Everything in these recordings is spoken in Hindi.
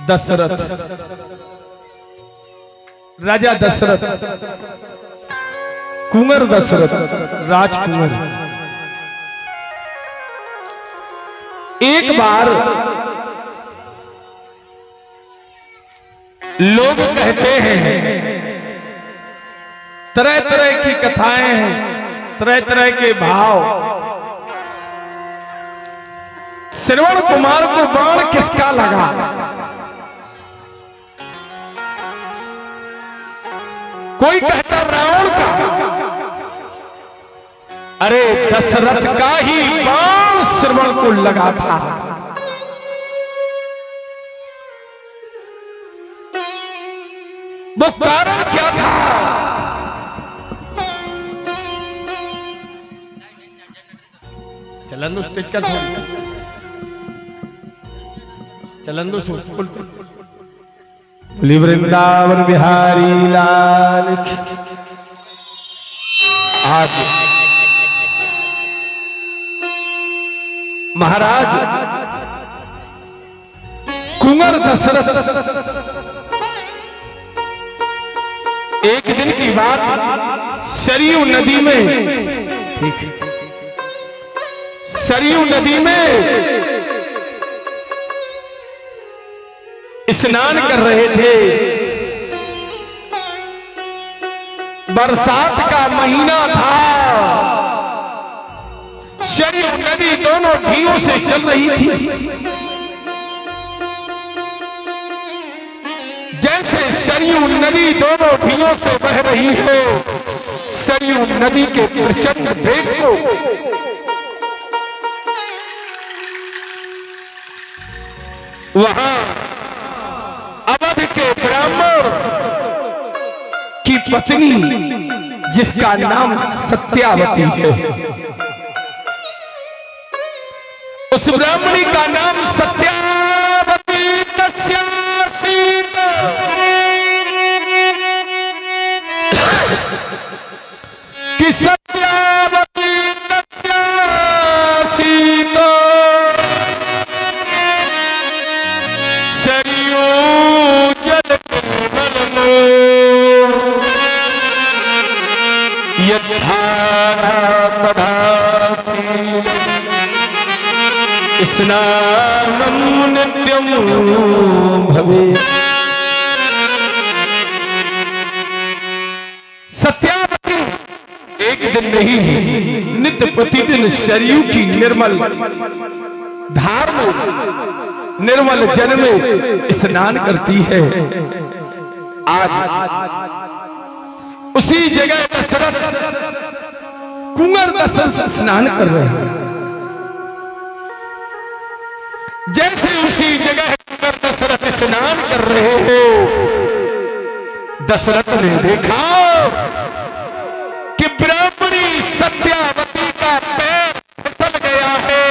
दशरथ, राजा दशरथ, कुंवर दशरथ, राजकुंवर। एक बार लोग कहते हैं, तरह तरह की कथाएं हैं, तरह तरह के भाव। श्रवण कुमार को बाण किसका लगा? कोई कहता रावण का, अरे दशरथ का ही बाण श्रवण को लगा था। वो कारण क्या था? चलन दो स्टेज का, चलन दो फुल। बोली वृंदावन बिहारी लाल की। आज महाराज कुंवर दशरथ, एक दिन की बात, सरयू नदी में, सरयू नदी में स्नान कर रहे थे। बरसात का महीना था। सरयू नदी दोनों ढीयों से चल रही थी। जैसे सरयू नदी दोनों ढीयों से बह रही है, सरयू नदी के प्रचंड वेग को वहां अवध के ब्राह्मण की पत्नी, जिसका नाम सत्यावती है, उस ब्राह्मणी का नाम सत्यावती तस्यासीत, कि सत्यावती तस्यासीत सरयू जल यद्धारा पधासी स्नानं नित्यं भवेत्। सत्यावती एक दिन नहीं, नित्य प्रतिदिन सरयू की निर्मल धार में, निर्मल जल में स्नान करती है। आज उसी जगह दशरथ, कुंवर दशरथ स्नान कर रहे हैं। जैसे उसी जगह कुंवर दशरथ स्नान कर रहे हो, दशरथ ने देखा कि ब्राह्मणी सत्यावती का पैर फिसल गया है।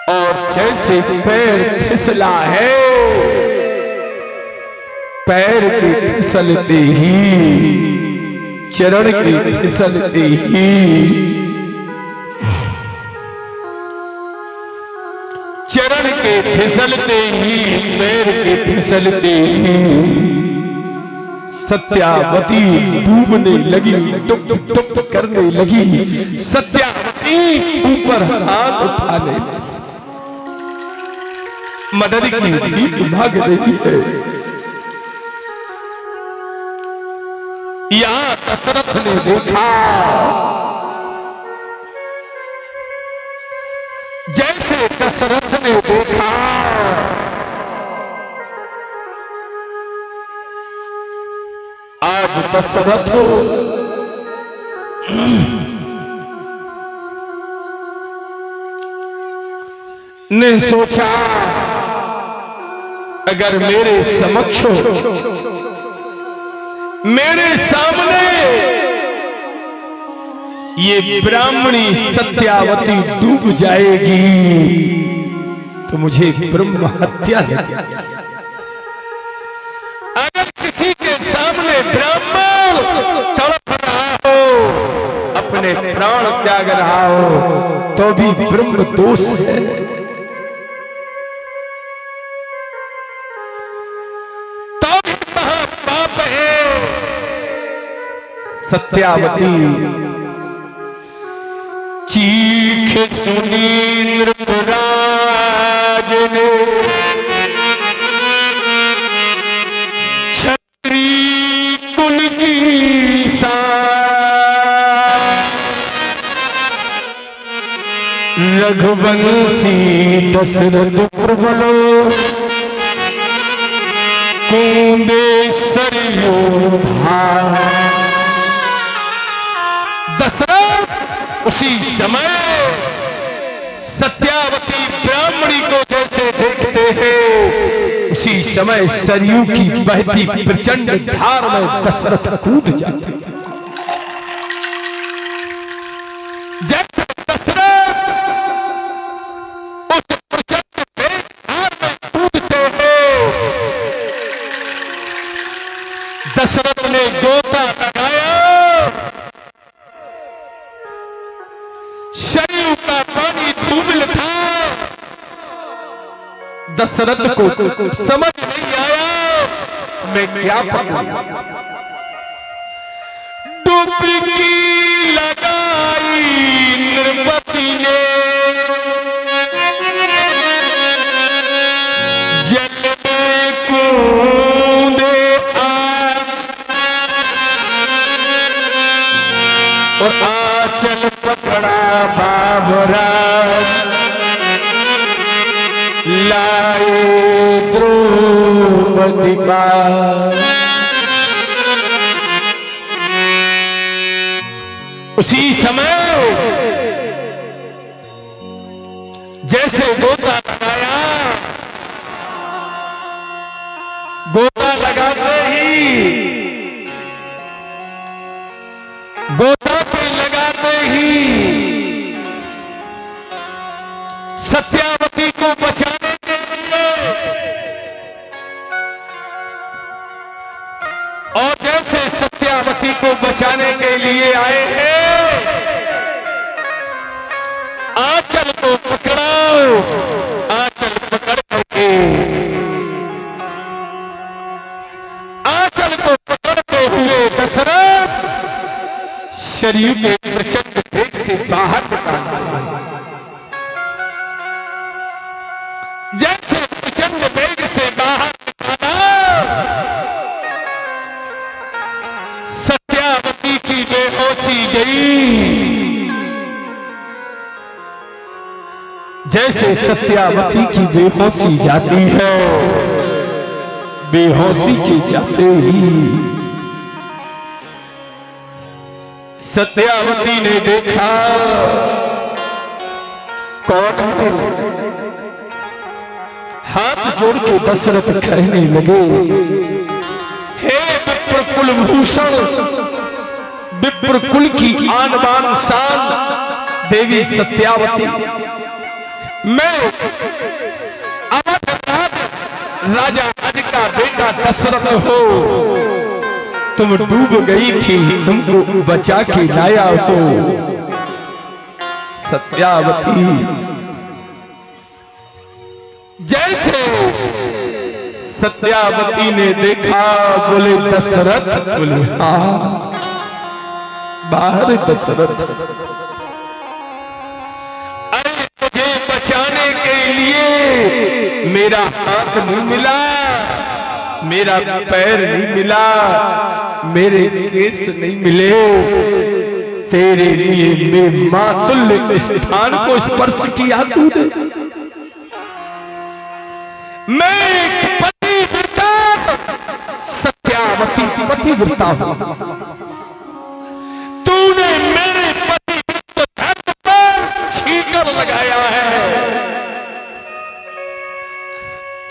और जैसे पैर फिसला है, पैर के फिसलते ही, चरण के फिसलते ही, चरण के फिसलते ही, पैर के फिसलते ही सत्यावती डूबने लगी, टुप टुप करने लगी। सत्यावती ऊपर हाथ उठाने लगी, मदद की भीख मांग रही है। यहां दशरथ ने देखा, जैसे दशरथ ने देखा, आज दशरथ ने सोचा, अगर मेरे समक्ष, मेरे सामने ये ब्राह्मणी सत्यावती डूब जाएगी तो मुझे ब्रह्म हत्या लगी। अगर किसी के सामने ब्राह्मण तड़प रहा हो, अपने प्राण त्याग रहा हो, तो भी ब्रह्म दोष है। सत्यावती चीख सुनी नृपराज ने, क्षत्रिय कुल की रघुवंशी दशरथ प्रबलो, कूंदे सरयू धार। दशरथ उसी समय सत्यावती ब्राह्मणी को जैसे देखते हैं, उसी समय सरयू की बहती प्रचंड धार में दशरथ कूद जाते हैं। जैसे दशरथ उस प्रचंड धार में कूदते हैं, दशरथ ने गोता लगाया, सरयू का पानी धूमिल था। दशरथ को समझ नहीं आया मैं क्या पकड़ूं। डुबकी लगाई नृपति ने, जल में कूदे और आंचल पकड़ा बाबरा, लाए द्रौपदी पार। उसी समय जैसे गोता लगाया, गोता लगाते ही सत्यावती को बचाने के लिए और जैसे सत्यावती को बचाने के लिए आए हैं, आंचल को पकड़ो, आंचल पकड़ करके आंचल को पकड़ते हुए दशरथ सरयू के प्रचंड वेग से बाहर निकालते हैं। जैसे प्रचंड वेग से बाहर निकाला, सत्यावती की बेहोशी गई। जैसे सत्यावती की बेहोशी जाती है, बेहोशी के जाते ही सत्यावती ने देखा कौन है। हाथ जोड़ के दशरथ कहने लगे, हे विप्र कुलभूषण, विप्र कुल की आन बान शान देवी सत्यावती, मैं अवध राजा अज का बेटा दशरथ हो। तुम डूब गई थी, तुमको बचा के लाया हो। सत्यावती जैसे सत्यावती ने देखा, बोले दशरथ, बोले हाँ। बाहर दशरथ, अरे मुझे बचाने के लिए मेरा हाथ नहीं मिला, मेरा पैर नहीं मिला, मेरे केस नहीं मिले, तेरे लिए मैं मातुल्य स्थान को स्पर्श किया तूने। मैं एक पतिव्रता, सत्यावती पतिव्रता हूं, तूने मेरे पतिव्रत धर्म पर छींकर लगाया है,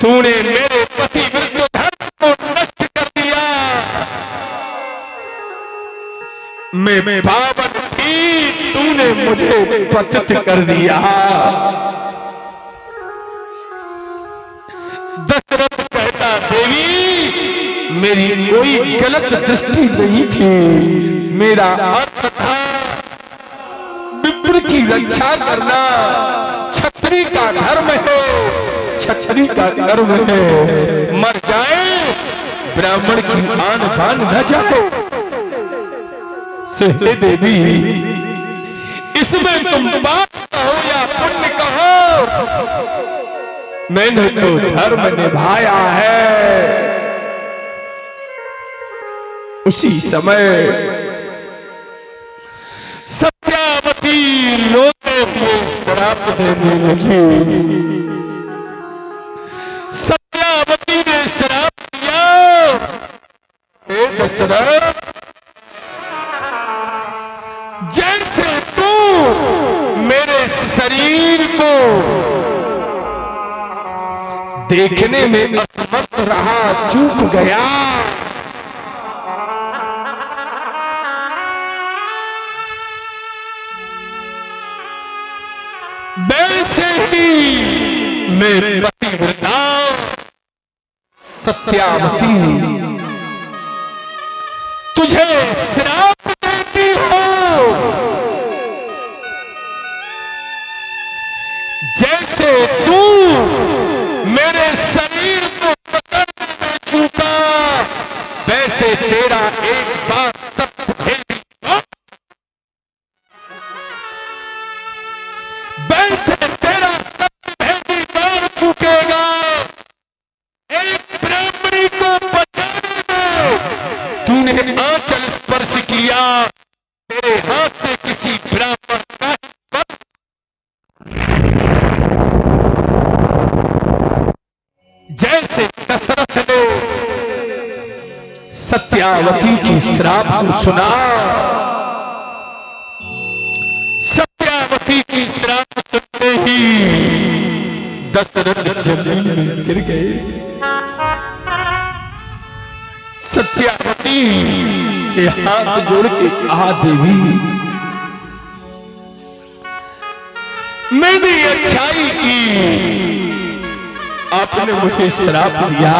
तूने मेरे पतिव्रत धर्म को नष्ट कर दिया। मैं पावन थी, तूने मुझे पतित कर दिया। दशरथ कहता, देवी मेरी कोई गलत दृष्टि नहीं थी, मेरा अर्थ था विप्र की रक्षा करना, क्षत्रिय का धर्म है, क्षत्रिय का धर्म है। मर जाए, ब्राह्मण की आन बान न जाए। हे देवी, इसमें तुम पाप कहो या पुण्य कहो, मैंने तो धर्म निभाया है। उसी समय सत्यावती लोगों को श्राप देने लगी। सत्यावती ने श्राप दिया, हे दशरथ, जैसे तू मेरे शरीर को देखने में असमर्थ रहा, चूक गया, वैसे ही मेरे पतिव्रता सत्यावती तुझे श्राप देती हो। जैसे तू मेरे शरीर को पकड़ में चूका, वैसे तेरा एक बात सत्य भेदी, वैसे तेरा सत्य भेदी बार चुकेगा। एक ब्राह्मणी को बचाने में तूने आंचल स्पर्श किया, तेरे हाथ से किसी ब्राह्मण का जैसे दशरथ ने सत्यावती की श्राप को सुना, सत्यावती की श्राप सुनते ही दशरथ जमीन में गिर गए। सत्यावती से हाथ जोड़ के कहा, देवी, मैंने अच्छाई की, आपने मुझे श्राप दिया।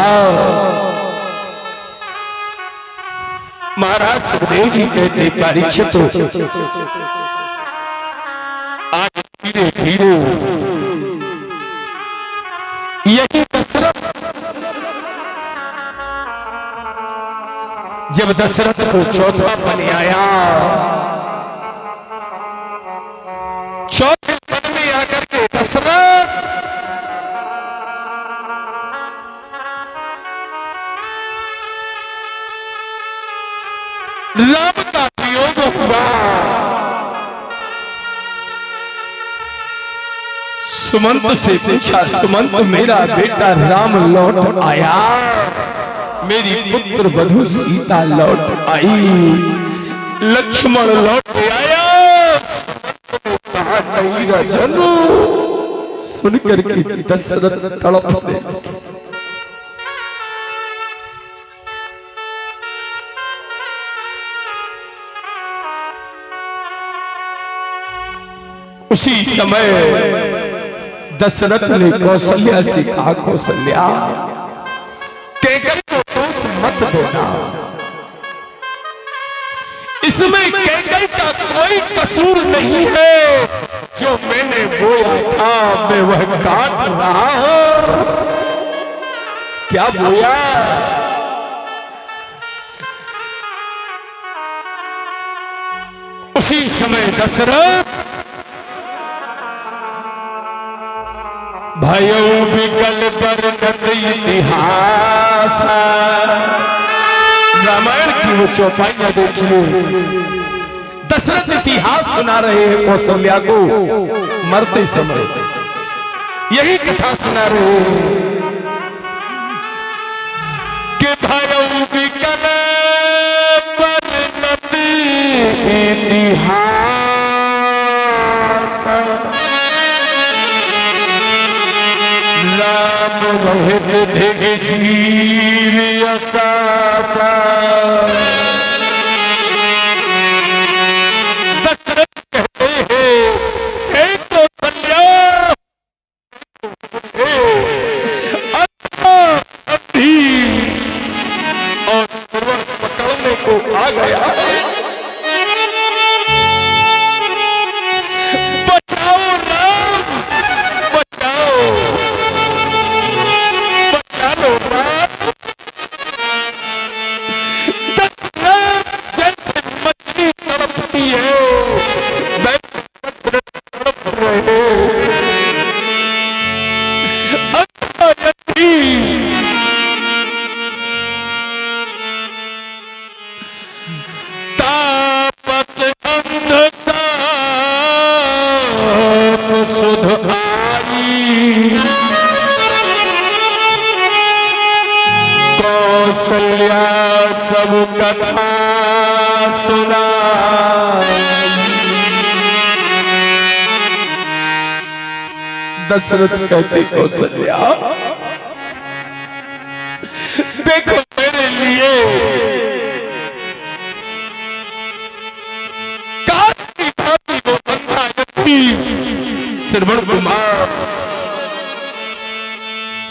महाराज सुखदेव जी कहते, परीक्षित आज धीरे धीरे यही दशरथ, जब दशरथ को चौथा पन आया, चौथे पन में आकर के दशरथ राम का वियोग हुआ। सुमंत से पूछा, सुमंत मेरा बेटा राम लौट आया, मेरी पुत्र वधू सीता लौट आई, लक्ष्मण लौट आया, कहा नहीं राजन। सुनकर के दशरथ तड़पने लगे। उसी समय दशरथ ने कौशल्या से कहा, कौशल्या, कैकेयी को दोष मत देना, इसमें कैकेयी का कोई कसूर नहीं है। जो मैंने बोया था मैं वह काट रहा हूं। क्या बोया? उसी समय दशरथ भयो विकल वर्णत इतिहास, रामायण की वो चौपाइयां देखिए। दशरथ इतिहास सुना रहे हैं कौशल्या को, मरते समय यही कथा सुना रहे हैं कि भयो विकल वर्णत इतिहास, राम रहित धिग चीर असासा। दशरथ कहते हैं, हे कौशल्या, अभी और श्रवण पकड़ने को आ गया। बचाओ राम, बचाओ, बचा लो राम। नहीं है, बस तड़प रहे तापस अंध सुध आई, कौशल्या सब कथा सुनाई। दशरथ कहते कौशल्या देखो मेरे लिए काश की भांति वो बंधा यति श्रवण कुमार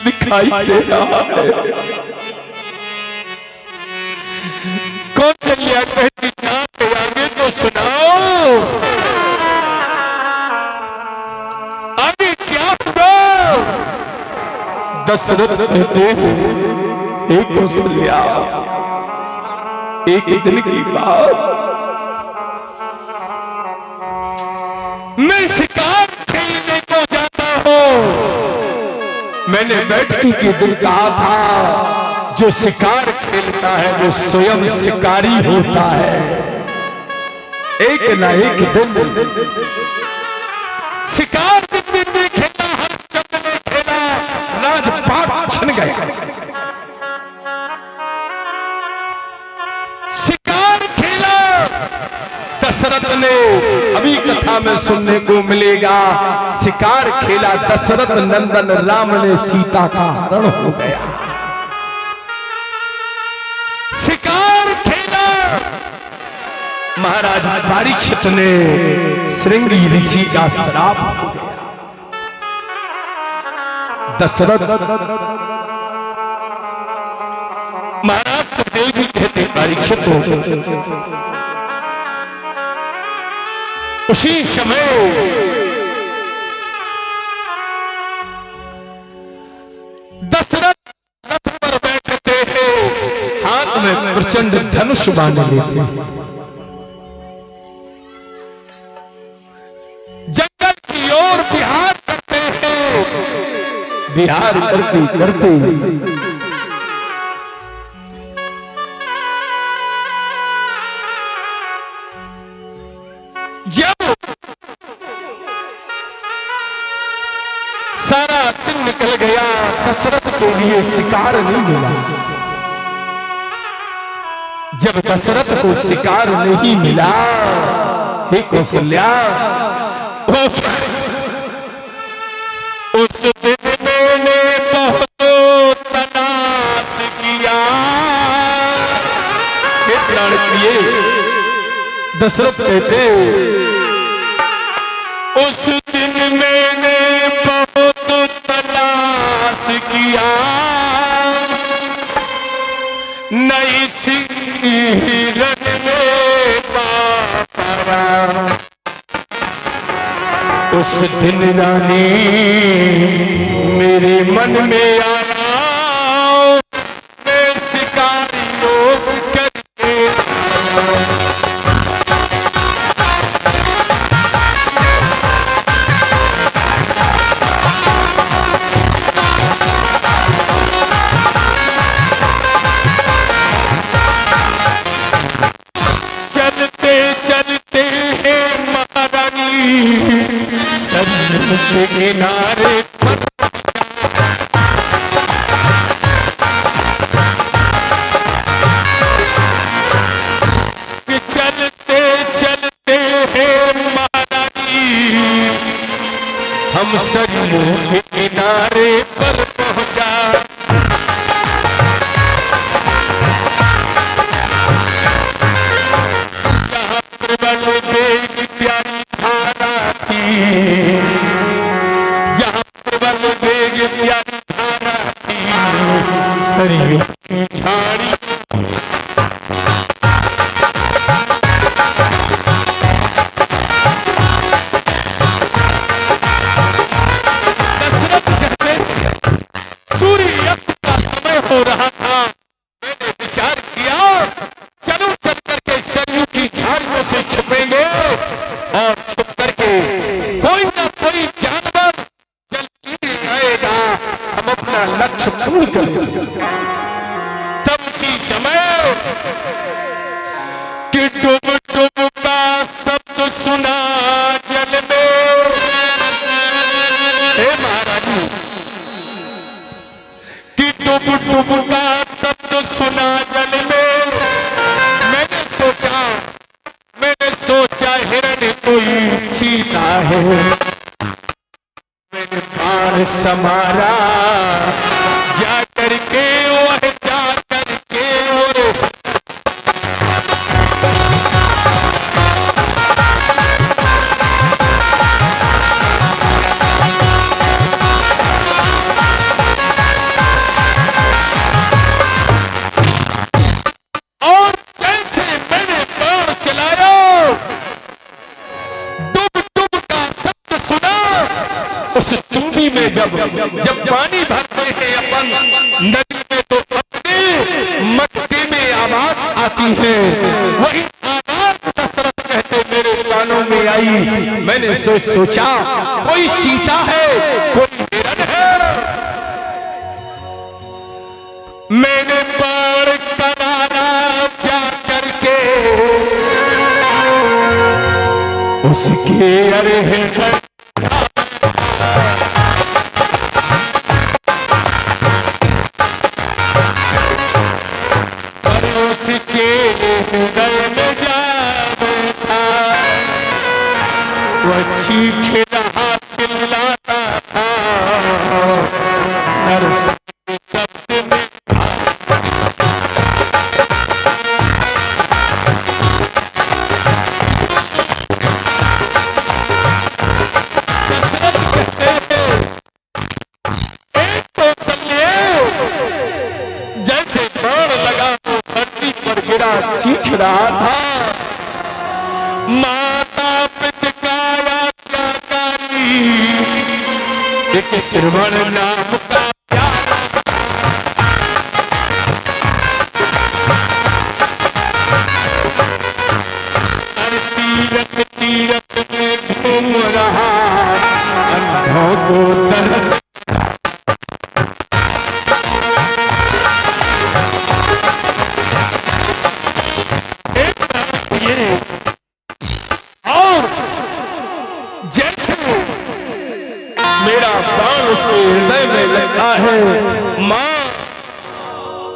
दिखाई दे रहा है। कौशल्या कहती नाम आगे तो सुनाओ, आगे क्या हुआ? दशरथ कहते हैं हे कौशल्या, एक दिन की बात, मैं शिकार खेलने को जाता हूं। मैंने बैठकी के दिन कहा था जो शिकार खेलता है वो स्वयं शिकारी होता है। एक ना एक दिन शिकार जितने खेला हरिश्चंद्र ने खेला, राजपाट छिन गया। शिकार खेला दशरथ ने, अभी कथा में सुनने को मिलेगा, शिकार खेला दशरथ नंदन राम ने, सीता का हरण हो गया। शिकार खेला महाराज परीक्षित ने, श्रृंगी ऋषि का श्राप हो गया। दशरथ महाराज सुखदेव जी कहते परीक्षित हो, उसी समय दशरथ रथ पर बैठते हैं, हाथ में प्रचंड धनुष बांध लेते हैं, जंगल की ओर विहार करते हैं। विहार करते करते जब सारा दिन निकल गया, दशरथ के लिए शिकार नहीं मिला। जब दशरथ को शिकार नहीं मिला, हे कौशल्या, उस दिन मैंने बहुत तलाश किया। हे प्राण प्रिय, दशरथ कहते उस दिन मैंने बहुत तलाश किया, नई सिंहरन में पाया। उस दिन रानी मेरे मन में आया, मैं शिकारी लोग करके के किनारे पर चलते चलते हैं महारानी, हम सरयू के किनारे पर पहुंचा। जहां प्रबल वेग प्यारी धारा थी, प्यारी धारा थी, सरयू की झाड़ी। दशरथ कहते सूर्यास्त का समय हो रहा था, मैंने विचार किया चलो चल करके सरयू की झाड़ियों से छुपेंगे, हिरण कोई चीता है, मैंने बाण समारा जा करके वह जा करके वो और जैसे मैंने बाण चलाया डुब डुब का शब्द सुना। उस टूटी में जब पानी भरते हैं अपन नदी में तो अपने मटके में आवाज आती है, वही आवाज दशरथ कहते मेरे कानों में आई। मैंने सोचा कोई चीता है, कोई हिरण है। मैंने बाण करारा जा करके उसके अरे हिरण उसके हृदय में जा बैठा, वह चीख रहा चिल्लाता था, नरसिंह शब्द में जैसे बाण लगा तो धरती पर गिरा, चीख रहा था माता पिता आज्ञाकारी, एक श्रवण नाम का तीरथ तीरथ में घूम रहा, अंधों को तरस और जैसे मेरा बाण उसके हृदय में लगता है, मां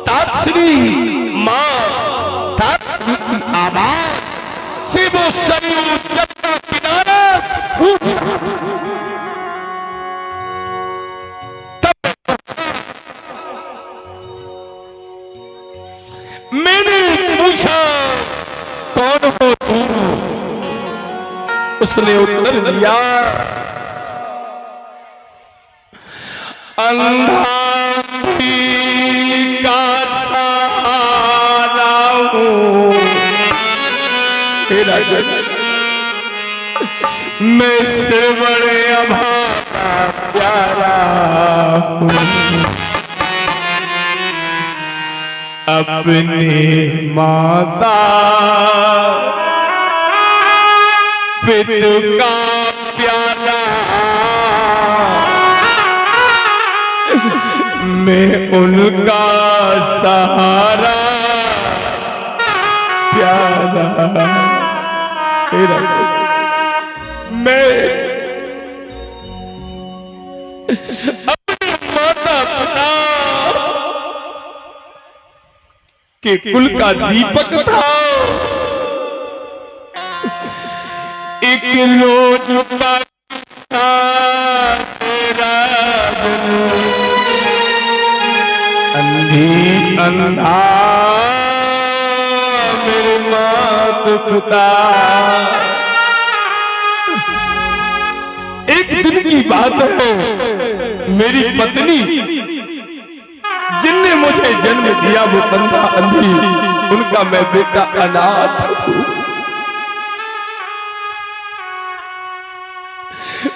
तापश्री की आवाज से वो सरयू जमुना किनारा कूद तब मैंने पूछा कौन हो तुम? उसने उत्तर दिया अंधा का सहारा हूँ, हे राजन मैं श्रवण अभागा प्यारा हूँ, अपनी माता पितु का प्यारा, मैं उनका सहारा प्यारा, मैं अपने माता पिता के कुल का दीपक था। एक रोज का तेरा अंधी अंधा मेरे मात पिता। एक दिन की बात है, मेरी पत्नी जिनने मुझे जन्म दिया वो अंधा अंधी, उनका मैं बेटा अनाथ हूं।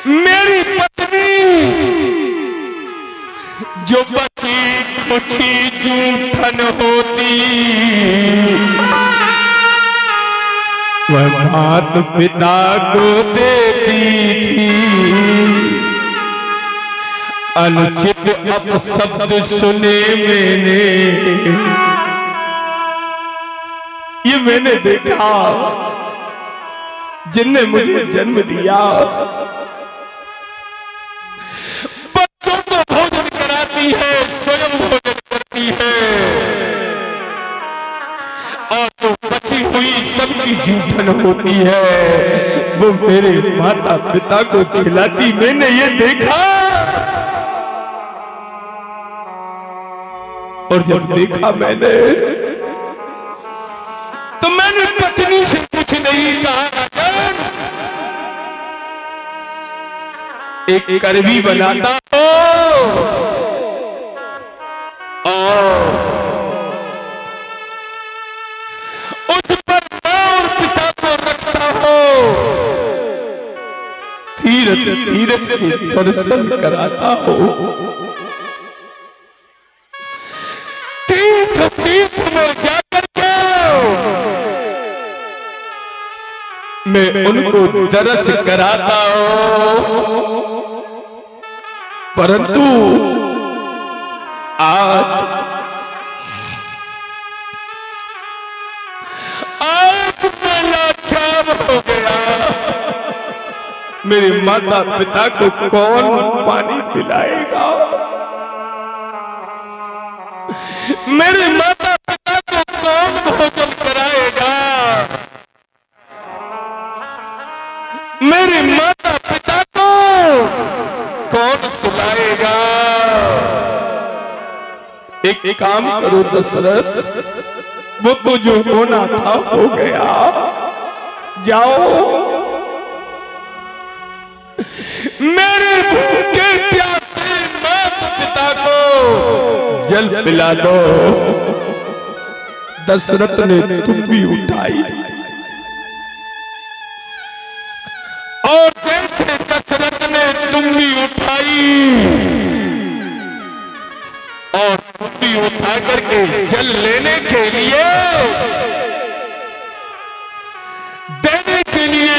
मेरी पत्नी जो बची खुशी जूठन होती, वह मात पिता को देती थी। अनुचित अपशब्द सुने मैंने, ये मैंने देखा जिनने मुझे जन्म दिया बच्चों को भोजन कराती है, स्वयं भोजन करती है, और जो बची हुई सबकी की जूठन होती है वो मेरे माता पिता को खिलाती, मैंने ये देखा। और जब देखा मैंने तो मैंने पत्नी से कुछ नहीं कहा, राजन एक करवी बनाता हो और उस पर मां और पिता को रखता हो, तीर्थ तीर्थ के दर्शन कराता हो, तीर्थ तीर्थ में जाकर के मैं उनको दर्श कराता हूं। परंतु आज मैं लाचार हो गया। मेरे माता पिता को कौन पानी पिलाएगा? मेरे माता पिता को कौन भोजन कराएगा? मेरे माता पिता को कौन सुलाएगा? एक काम करो दशरथ, वो तो जो होना था हो गया, जाओ मेरे भूखे प्यासे माता पिता को जल पिला दो। दशरथ ने तुम्बी उठाई और जैसे दशरथ ने तुम्बी उठाई और तुम्बी उठा करके जल लेने के लिए देने के लिए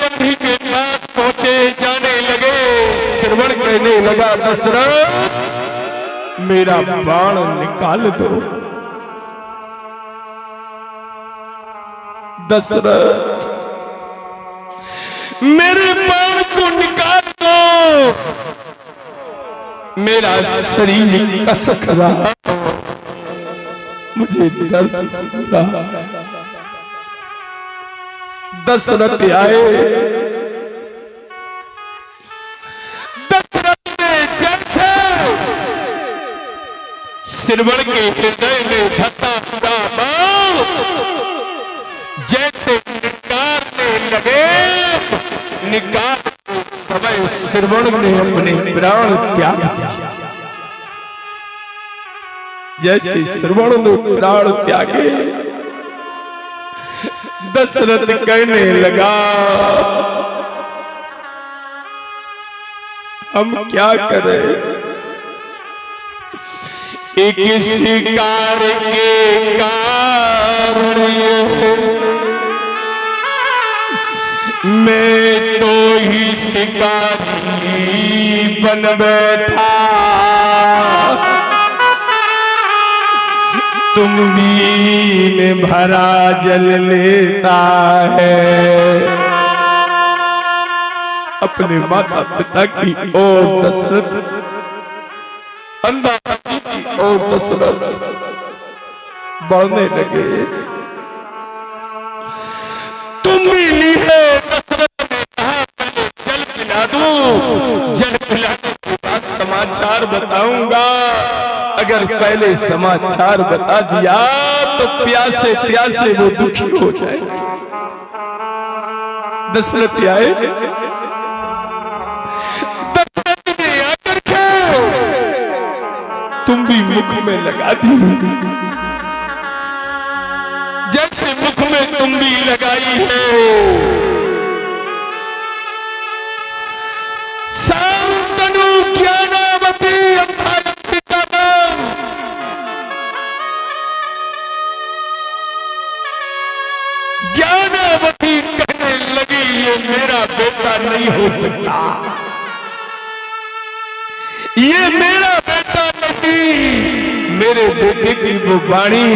अंधी के पास पहुंचे, जाने लगे। श्रवण कहने लगा, दशरथ मेरा बाण निकाल दो। दशरथ मेरे बाण को निकाल दो, मेरा शरीर कसक रहा, मुझे दर्द हो रहा। दशरथ आए, दशरथ ने जैसे श्रवण के हृदय में धसा हुआ बाण जैसे निकारने लगे, निकार समय श्रवण ने अपने प्राण त्याग दिया। जैसे श्रवण ने प्राण त्यागे, दशरथ कहने लगा, हम क्या करें? एक शिकार के कारण मैं तो ही शिकारी बन बैठा, तुम्बी में भरा जल लेता है। अपने माता पिता की ओर दशरथ, अंधा की ओर दशरथ बढ़ने लगे। तुम्बी ली है, दशरथ ने कहा पहले जल पिला दूं, जल पिलाने के बाद समाचार बताऊंगा। अगर पहले समाचार बता दिया तो प्यासे प्यासे वो दुखी हो जाएंगे। दशरथ आए, दशरथ ने आकर के तुम भी मुख में लगा दी। जैसे मुख में तुम भी लगाई है, शांतनु ज्ञानावती ज्ञानावती कहने लगी, ये मेरा बेटा नहीं हो सकता, ये मेरा बेटा नहीं। मेरे बेटे की वो वाणी,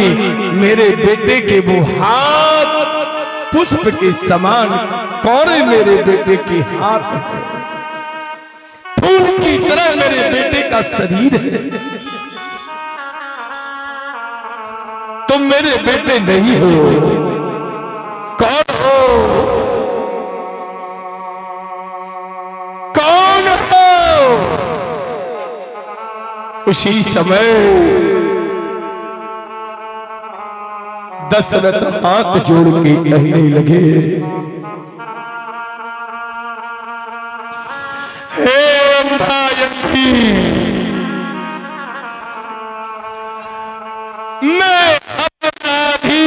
मेरे बेटे के वो हाथ पुष्प के समान कौरे मेरे बेटे के हाथ है, फूल की तरह मेरे बेटे का शरीर है। तुम मेरे बेटे नहीं हो। कौन हो? कौन हो? उसी समय दशरथ हाथ जोड़ के कहने लगे, हे अंधायकी, मैं अपराधी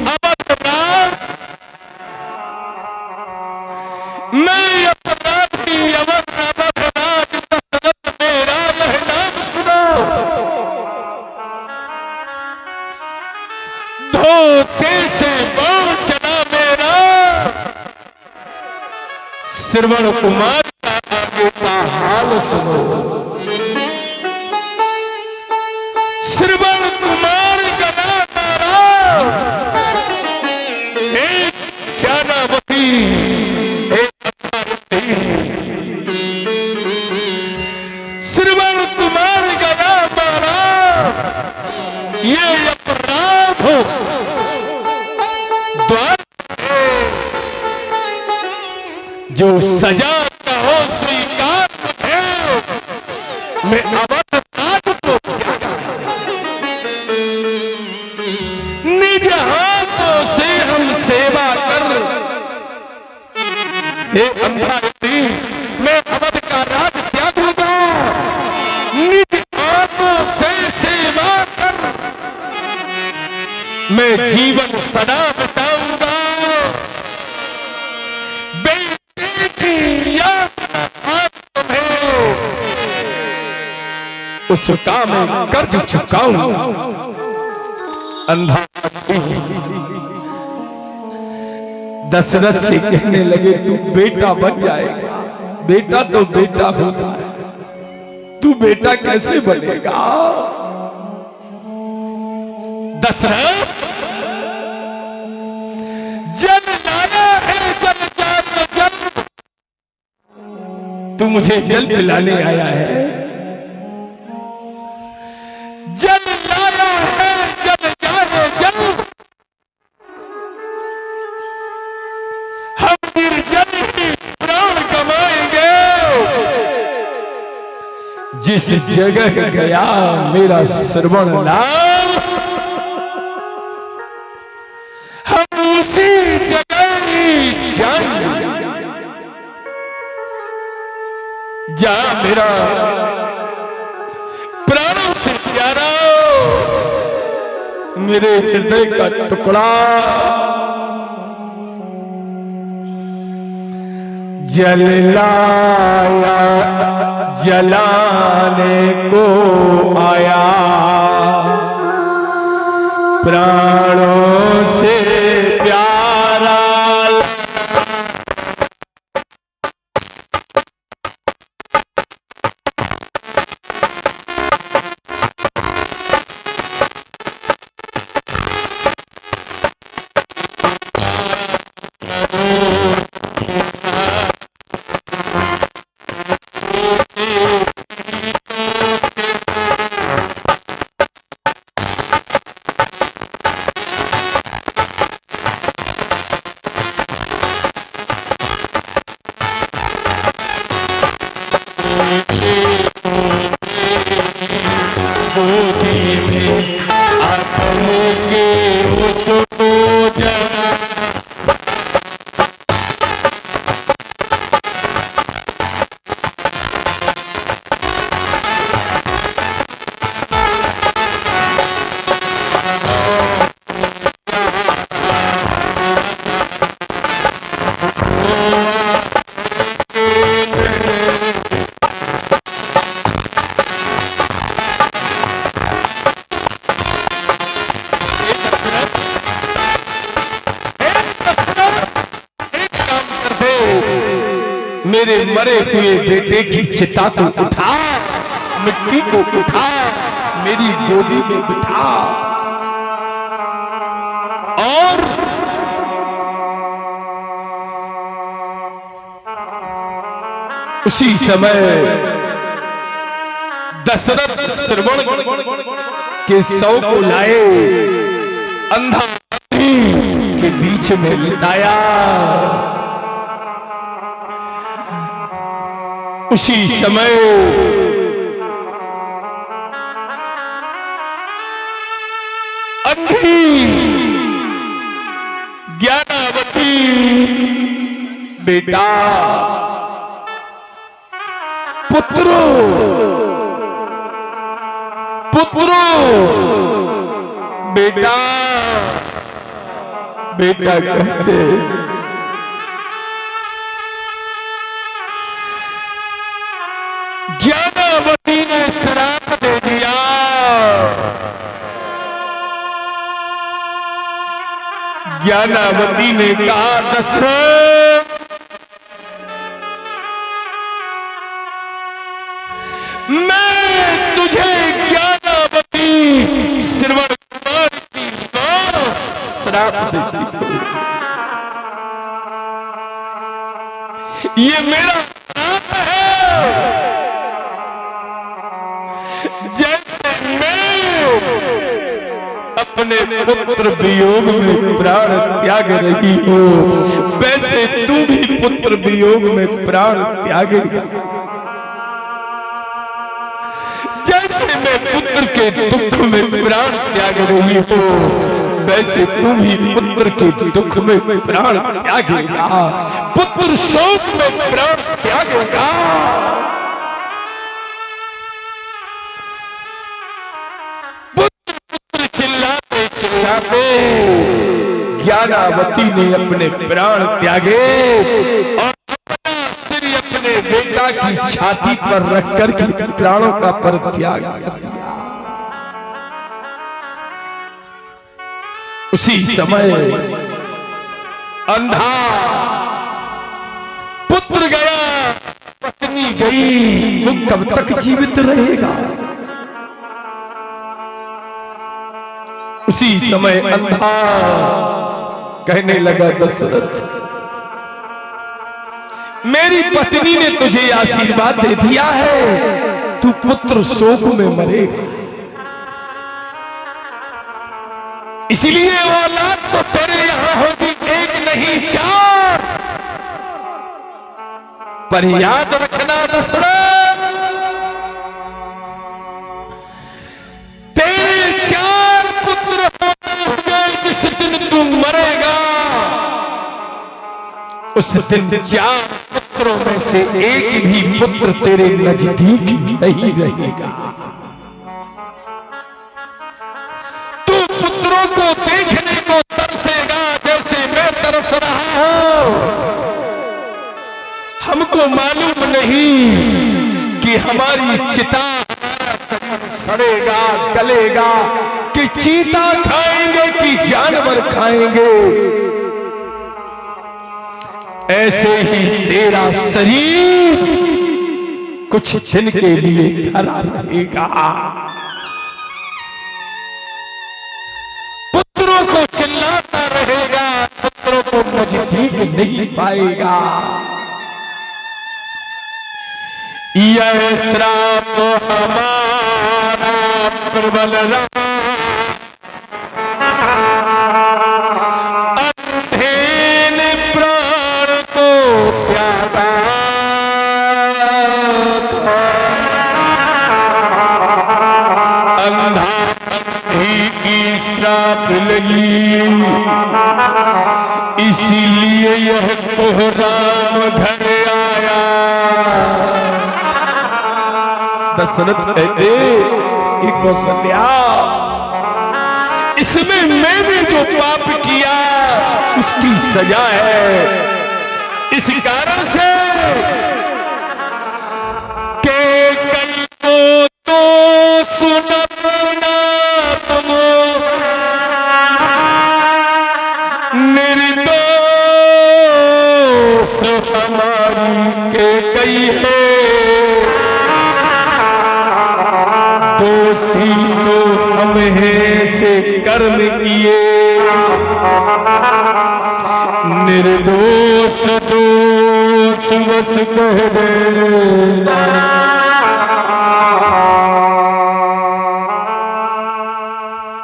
अवधराज, मैं अपराधी अवधराज दशरथ मेरा यह नाम सुनो। धोखे से बाण चला मेरा, श्रवण कुमार का आगे का हाल सुनो। श्रवण कुमार गला मारा, एक ज्ञानावती, एक अपारती। श्रवण कुमार गला मारा, ये अपराध हो द्वार जो सजा का हो स्वीकार है। मैं अवधराज को निज हाथों से हम सेवा कर, हे अंधायती, मैं अवध का राज त्यागूंगा, निज हाथों से सेवा कर, मैं जीवन सदा बिताऊंगा। बेटे की याद आज तुम्हें, उसका मैं कर्ज चुकाऊंगा। अंधायती दशरथ से कहने लगे, तू बेटा बन जाएगा। बेटा तो बेटा होता है, तू बेटा कैसे बनेगा? दशरथ, जल लाया है जल जान जल, तू मुझे जल पिलाने आया है। जल लाया है जल जान जल, हम निर्जल ही प्राण गवाएंगे। जिस जगह गया मेरा श्रवण लाल, हम उसी जगह ही जाएंगे। जा मेरा प्राणों से प्यारा, मेरे हृदय का टुकड़ा, जल लाया जलाने को आया, प्राणों से प्यारा। मेरे मरे हुए बेटे की चिता को उठा, मिट्टी को उठा, मेरी गोदी में बिठा, और उसी समय दशरथ श्रवण के शव को लाए। अंधा के बीच में लिटाया। उसी समय अंधी ज्ञानावती बेटा पुत्रो पुत्रो बेटा बेटा कहते ज्ञानावती ने श्राप दे दिया। ज्ञानावती ने कहा दशरथ मैं तुझे ज्ञानावती श्रवण कुमार की मां श्राप देती हूं। ये मेरा श्राप है। जैसे मैं अपने पुत्र वियोग में प्राण त्याग रही हो, वैसे तू भी पुत्र वियोग में प्राण त्यागेगा। जैसे मैं पुत्र के दुख में प्राण त्याग रही हो, वैसे तू भी पुत्र के दुख में प्राण त्यागेगा। पुत्र शोक में प्राण त्यागेगा। चिल्लाते ज्ञानावती ने अपने प्राण त्यागे और अपना सिर अपने बेटा की छाती पर रखकर के प्राणों का परित्याग कर दिया। उसी समय अंधा पुत्र गया, पत्नी गई, वो कब तक जीवित रहेगा? उसी समय अंधा कहने लगा दशरथ मेरी पत्नी ने तुझे आशीर्वाद दे दिया है, तू पुत्र शोक में मरेगा। इसलिए औलाद तो तेरे यहां होगी एक नहीं चार, पर याद रखना दशरथ जिस दिन तू मरेगा उस दिन 4 पुत्रों में से एक भी पुत्र तेरे नजदीक नहीं रहेगा। तू पुत्रों को देखने को तरसेगा जैसे मैं तरस रहा हूं। हमको मालूम नहीं कि हमारी चिता सड़ेगा गलेगा, कि चीता खाएंगे कि जानवर खाएंगे। ऐसे ही तेरा शरीर कुछ दिन के लिए खड़ा रहेगा। पुत्रों को चिल्लाता रहेगा, पुत्रों को नजदीक नहीं पाएगा। यह श्राप हमारा प्रबल रहा, अंधे ने प्राण को त्यागा था। अंधा अंधी की श्राप लगी, इसीलिए यह कोहराम घर आया। दशरथ कहते कौशल्या इसमें मैंने जो पाप किया उसकी सजा है। इस कारण से के कल को तो सुनना तुम निर्दोष हमारी के कई है, दोषी तो हम हैं से कर्म किए, निर्दोष दोष बस कह देना।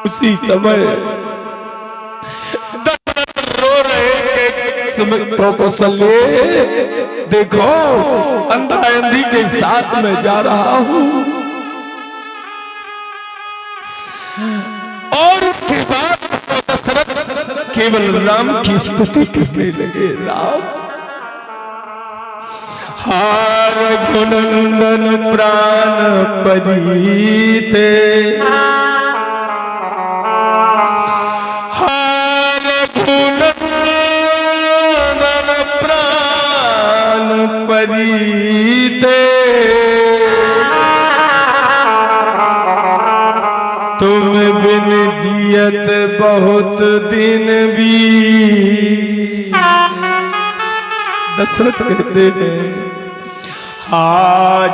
उसी समय दशरथ सुमित्रों को सल्ले, देखो अंधा अंधी के साथ मैं जा रहा हूं। और उसके बाद दशरथ केवल राम की स्तुति करने लगे। राम हार रघुनंदन प्राण परीते, हार रघुनंदन प्राण परीते, तुम बिन जियत बहुत दिन भी। दशरथ कहते हैं हा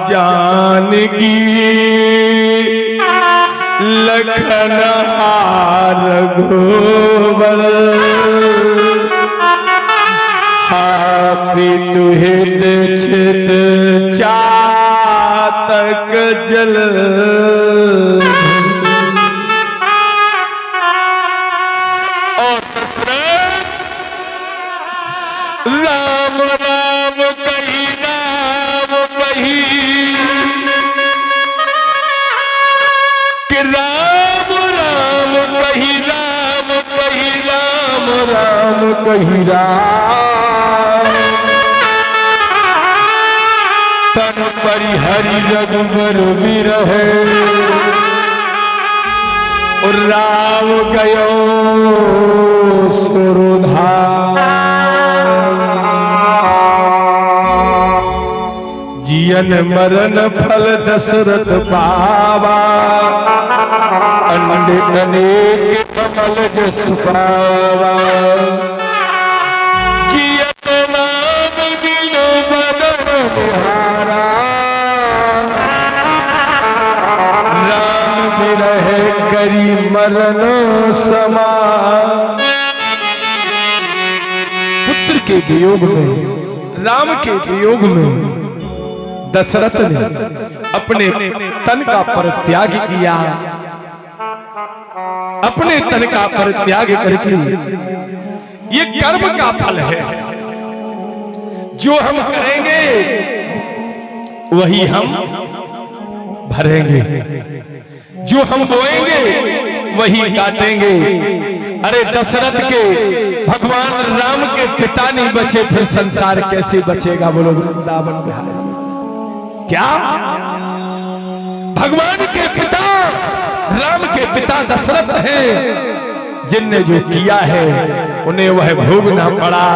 जानकी लखन हार रघुवर, हा पितु हित चित चातक जल। राम राम कही राम कही, कि राम राम कही राम कही राम राम कही राम, तन परिहरि रघुवर विरहे, और राम गयो सुरधार। जियन मरण फल दशरथ पावा, अंड अनेक कमल जस पावा, जियत नाम बिनु बदन बिहारा, राम बिरहे करी मरण समा। पुत्र के वियोग में, राम के वियोग में दशरथ ने अपने तन का परित्याग किया। अपने तन का परित्याग करके ये कर्म का फल है। जो हम करेंगे वही हम भरेंगे, जो हम बोएंगे वही काटेंगे। अरे दशरथ के भगवान राम के पिता नहीं बचे, फिर संसार कैसे बचेगा? बोलो वृंदावन बिहारी। क्या भगवान के पिता, राम के पिता दशरथ हैं, जिनने जो किया है उन्हें वह भोगना पड़ा।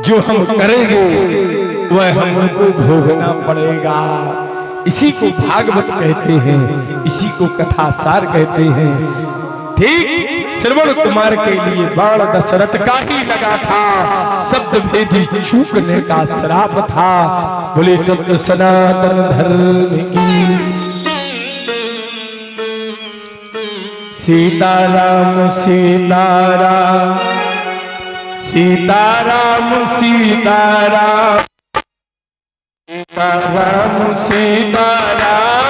जो हम करेंगे वह हमको भोगना पड़ेगा। इसी को भागवत कहते हैं, इसी को कथासार कहते हैं। ठीक श्रवण कुमार के लिए बाण दशरथ का ही लगा था, शब्द भेदी चूकने का श्राप था। बोले सत्य सनातन धर्म की। सीताराम सीताराम सीताराम सीताराम सीताराम सीताराम